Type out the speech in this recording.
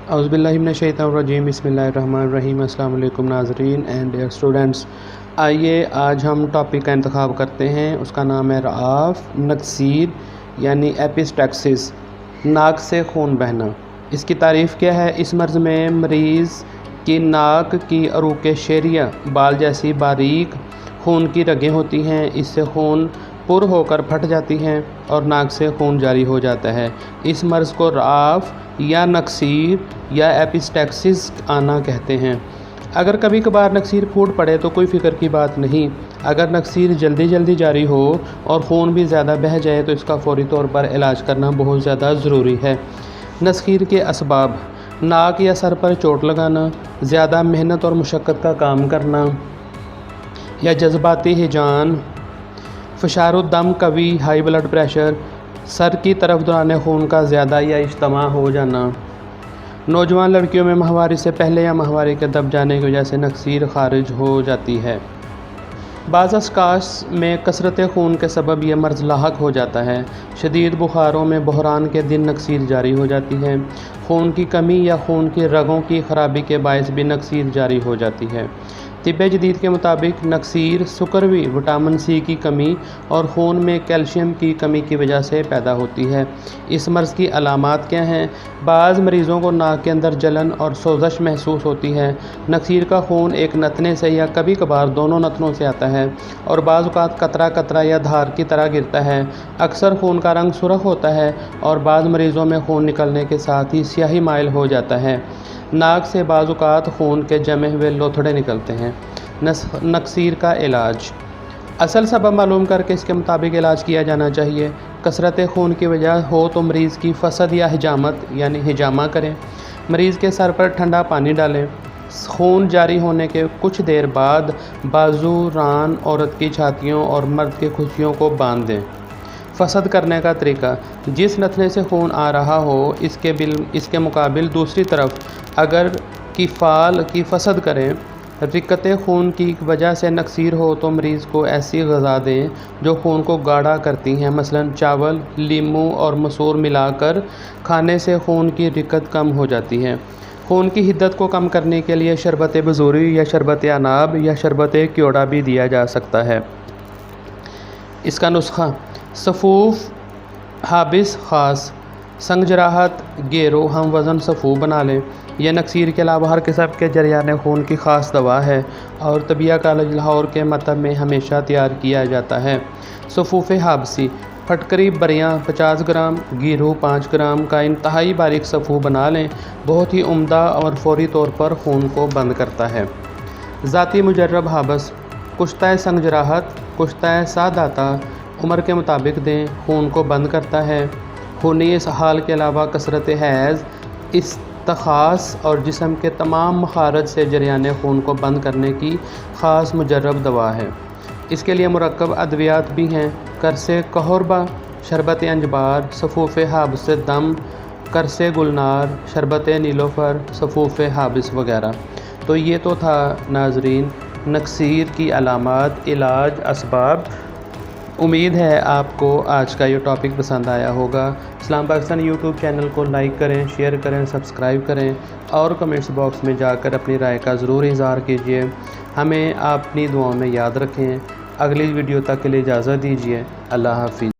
اعوذ باللہ من الشیطان الرجیم بسم اللہ الرحمن الرحیم۔ السلام علیکم ناظرین اینڈ ڈیئر اسٹوڈنٹس، آئیے آج ہم ٹاپک کا انتخاب کرتے ہیں۔ اس کا نام ہے رعاف نکسیر یعنی ایپسٹیکسس، ناک سے خون بہنا۔ اس کی تعریف کیا ہے؟ اس مرض میں مریض کی ناک کی عروق شعریہ بال جیسی باریک خون کی رگیں ہوتی ہیں، اس سے خون پر ہو کر پھٹ جاتی ہیں اور ناک سے خون جاری ہو جاتا ہے۔ اس مرض کو رعاف یا نکسیر یا ایپسٹیکسس آنا کہتے ہیں۔ اگر کبھی کبھار نکسیر پھوٹ پڑے تو کوئی فکر کی بات نہیں۔ اگر نکسیر جلدی جاری ہو اور خون بھی زیادہ بہہ جائے تو اس کا فوری طور پر علاج کرنا بہت زیادہ ضروری ہے۔ نکسیر کے اسباب: ناک یا سر پر چوٹ لگانا، زیادہ محنت اور مشقت کا کام کرنا یا جذباتی ہیجان، فشار الدم قوی، ہائی بلڈ پریشر، سر کی طرف دوران خون کا زیادہ یا اجتماع ہو جانا۔ نوجوان لڑکیوں میں ماہواری سے پہلے یا ماہواری کے دب جانے کی وجہ سے نکسیر خارج ہو جاتی ہے۔ بعض اشخاص میں کثرت خون کے سبب یہ مرض لاحق ہو جاتا ہے۔ شدید بخاروں میں بحران کے دن نکسیر جاری ہو جاتی ہے۔ خون کی کمی یا خون کی رگوں کی خرابی کے باعث بھی نکسیر جاری ہو جاتی ہے۔ طب جدید کے مطابق نکسیر سکروی، وٹامن سی کی کمی اور خون میں کیلشیم کی کمی کی وجہ سے پیدا ہوتی ہے۔ اس مرض کی علامات کیا ہیں؟ بعض مریضوں کو ناک کے اندر جلن اور سوزش محسوس ہوتی ہے۔ نکسیر کا خون ایک نتنے سے یا کبھی کبھار دونوں نتنوں سے آتا ہے اور بعض اوقات قطرہ یا دھار کی طرح گرتا ہے۔ اکثر خون کا رنگ سرخ ہوتا ہے اور بعض مریضوں میں خون نکلنے کے ساتھ ہی سیاہی مائل ہو جاتا ہے۔ ناک سے بعض اوقات خون کے جمے ہوئے لوتھڑے نکلتے ہیں۔ نکسیر کا علاج: اصل سبب معلوم کر کے اس کے مطابق علاج کیا جانا چاہیے۔ کثرت خون کی وجہ ہو تو مریض کی فسد یا حجامت یعنی ہجامہ کریں۔ مریض کے سر پر ٹھنڈا پانی ڈالیں۔ خون جاری ہونے کے کچھ دیر بعد بازو، ران، عورت کی چھاتیوں اور مرد کی کھوسیوں کو باندھ دیں۔ فسد کرنے کا طریقہ: جس نتنے سے خون آ رہا ہو اس کے مقابل دوسری طرف اگر کی فال کی فسد کریں۔ رکت خون کی وجہ سے نکسیر ہو تو مریض کو ایسی غذا دیں جو خون کو گاڑھا کرتی ہیں، مثلا چاول، لیموں اور مسور ملا کر کھانے سے خون کی رکت کم ہو جاتی ہے۔ خون کی حدت کو کم کرنے کے لیے شربت بزوری یا شربت عناب یا شربت کیوڑا بھی دیا جا سکتا ہے۔ اس کا نسخہ: صفوف حابس خاص، سنگ جراحت، گیرو ہم وزن صفوف بنا لیں۔ یہ نکسیر کے علاوہ ہر قسم کے جریان خون کی خاص دوا ہے اور طبیہ کالج لاہور کے مکتب میں ہمیشہ تیار کیا جاتا ہے۔ صفوف حابسی: پھٹکری بریاں 50 گرام، گیرو 5 گرام کا انتہائی باریک صفوف بنا لیں۔ بہت ہی عمدہ اور فوری طور پر خون کو بند کرتا ہے۔ ذاتی مجرب حابس: کشتہ سنگ جراحت، کشتہ ساداتا عمر کے مطابق دیں، خون کو بند کرتا ہے۔ خونی اسہال کے علاوہ کثرت حیض، استخاص اور جسم کے تمام مخارج سے جریان خون کو بند کرنے کی خاص مجرب دوا ہے۔ اس کے لیے مرکب ادویات بھی ہیں: قرص کہربا، شربت انجبار، صفوف حابس دم، قرص گلنار، شربت نیلوفر، صفوف حابس وغیرہ۔ تو یہ تو تھا ناظرین نکسیر کی علامات، علاج، اسباب۔ امید ہے آپ کو آج کا یہ ٹاپک پسند آیا ہوگا۔ اسلام پاکستان یوٹیوب چینل کو لائک کریں، شیئر کریں، سبسکرائب کریں اور کمنٹس باکس میں جا کر اپنی رائے کا ضرور اظہار کیجیے۔ ہمیں اپنی دعاؤں میں یاد رکھیں۔ اگلی ویڈیو تک کے لیے اجازت دیجیے۔ اللہ حافظ۔